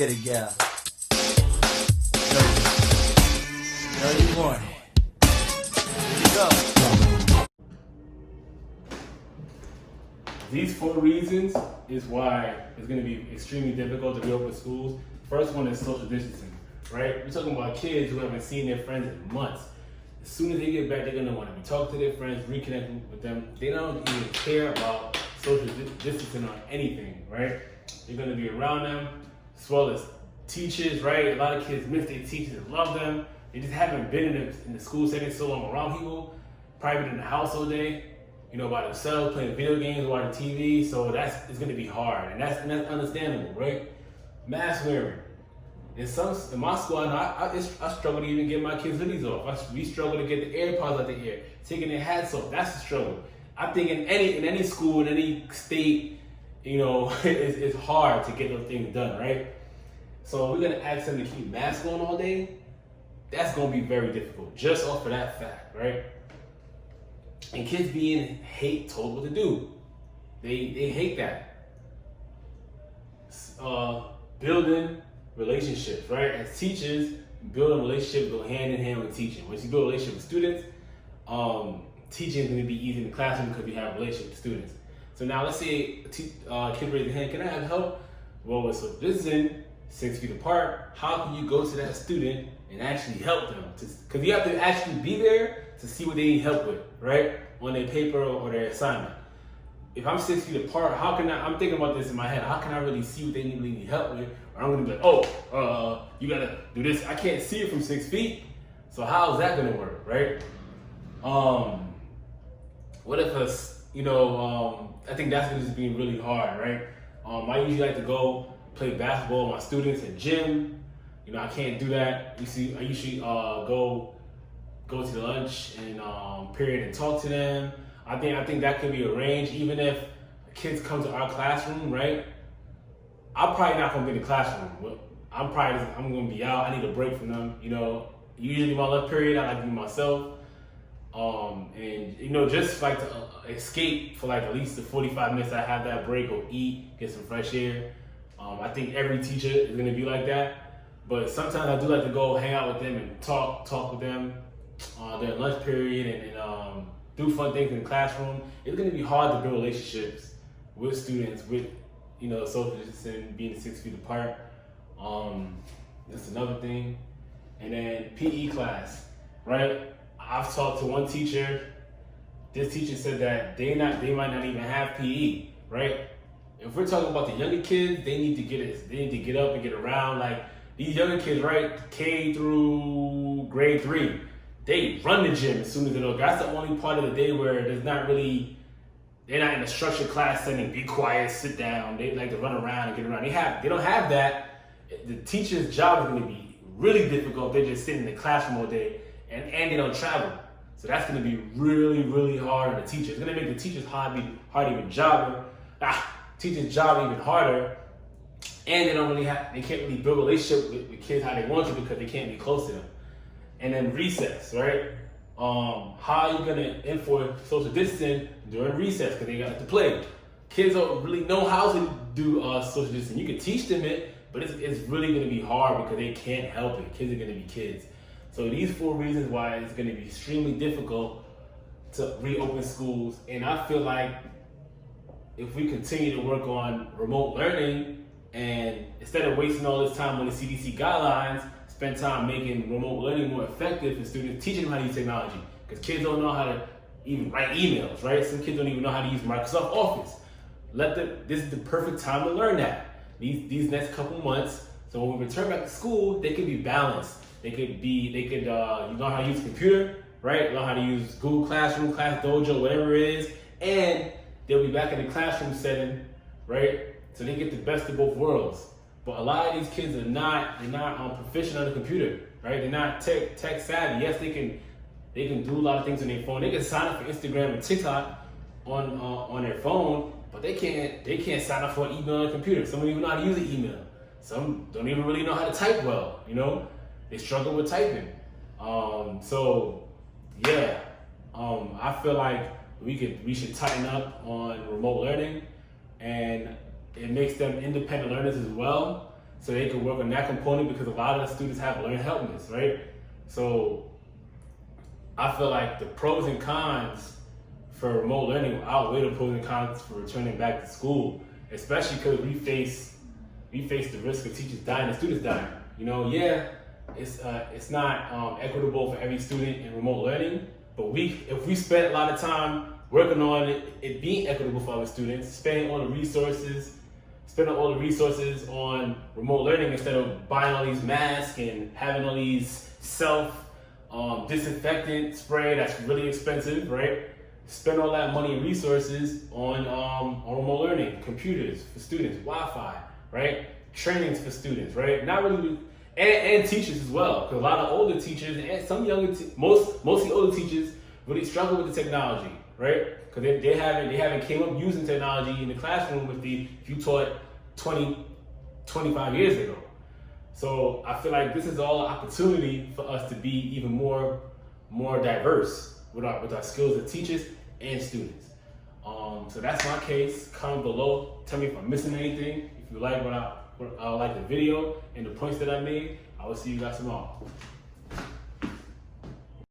get it, gal. Dirty morning. Here you go. These 4 reasons is why it's going to be extremely difficult to reopen schools. First one is social distancing, right? We're talking about kids who haven't seen their friends in months. As soon as they get back, they're going to want to be talking to their friends, reconnecting with them. They don't even care about social distancing or anything, right? They're going to be around them, as well as teachers, right? A lot of kids miss their teachers and love them. They just haven't been in the school setting so long around people, probably been in the house all day, by themselves, playing video games, watching TV. So it's going to be hard, and that's understandable, right? Mask wearing. In my school, I struggle to even get my kids' hoodies off. We struggle to get the AirPods out the ear, taking their hats off. That's a struggle. I think in any school, in any state, it's hard to get those things done, right? So we're gonna ask them to keep masks on all day. That's gonna be very difficult, just off of that fact, right? And kids being told what to do. They hate that. Building relationships, right? As teachers, building relationships go hand in hand with teaching. Once you build a relationship with students, teaching is going to be easy in the classroom because we have a relationship with students. So now let's say a kid raise their hand, can I have help? Well, with social distancing, 6 feet apart, how can you go to that student and actually help them? Because you have to actually be there to see what they need help with, right? On their paper or their assignment. If I'm 6 feet apart, I'm thinking about this in my head, how can I really see what they need help with? Or I'm gonna be like, you gotta do this. I can't see it from 6 feet. So how is that gonna work, right? What if I think that's gonna just be really hard, right? I usually like to go play basketball with my students at gym. I can't do that. I usually go to the lunch and period and talk to them. I think that could be arranged, even if kids come to our classroom, right? I'm probably not gonna be in the classroom. I'm gonna be out. I need a break from them. Usually my left period, I like to be myself. And just like to escape for like at least the 45 minutes I have that break, or eat, get some fresh air. I think every teacher is gonna be like that. But sometimes I do like to go hang out with them and talk with them during lunch period and do fun things in the classroom. It's gonna be hard to build relationships with students with social distancing, being 6 feet apart. That's another thing. And then PE class, right? I've talked to one teacher. This teacher said that they might not even have PE, right? If we're talking about the younger kids, they need to get up and get around. Like these younger kids, right? K through grade 3, they run the gym as soon as they know. That's the only part of the day where they're not in a structured class setting, be quiet, sit down. They like to run around and get around. They don't have that. The teacher's job is going to be really difficult. They're just sitting in the classroom all day and they don't travel. So that's going to be really, really hard on the teacher. It's going to make the teacher's teacher's job even harder. And they can't really build a relationship with kids how they want to because they can't be close to them. And then recess, right? How are you gonna enforce social distancing during recess? Because they got to play. Kids don't really know how to do social distancing. You can teach them it, but it's really gonna be hard because they can't help it. Kids are gonna be kids. So these 4 reasons why it's gonna be extremely difficult to reopen schools. And I feel like if we continue to work on remote learning and instead of wasting all this time on the CDC guidelines, spend time making remote learning more effective for students, teaching them how to use technology. Because kids don't know how to even write emails, right? Some kids don't even know how to use Microsoft Office. This is the perfect time to learn that. These next couple months, so when we return back to school, they could be balanced. They could learn how to use a computer, right? Learn how to use Google Classroom, Class Dojo, whatever it is, and they'll be back in the classroom setting, right? So they get the best of both worlds. But a lot of these kids are not proficient on the computer, right? They're not tech savvy. Yes, they can do a lot of things on their phone. They can sign up for Instagram and TikTok on their phone, but they can't sign up for an email on a computer. Some don't even know how to use an email. Some don't even really know how to type well. They struggle with typing. I feel like we should tighten up on remote learning, and it makes them independent learners as well. so they can work on that component because a lot of the students have learning helpness, right? So I feel like the pros and cons for remote learning will outweigh the pros and cons for returning back to school, especially because we face the risk of teachers dying and students dying. You know, yeah, it's not equitable for every student in remote learning, but if we spend a lot of time working on it being equitable for our students, spending all the resources on remote learning instead of buying all these masks and having all these disinfectant spray that's really expensive, right? Spend all that money and resources on remote learning, computers for students, Wi-Fi, right? Trainings for students, right? Not really, and teachers as well, because a lot of older teachers and some younger, mostly older teachers really struggle with the technology, right? Because they haven't came up using technology in the classroom if you taught 25 years ago. So I feel like this is all an opportunity for us to be even more diverse with our skills as teachers and students. So that's my case. Comment below. Tell me if I'm missing anything. If you like what I like the video and the points that I made, I will see you guys tomorrow.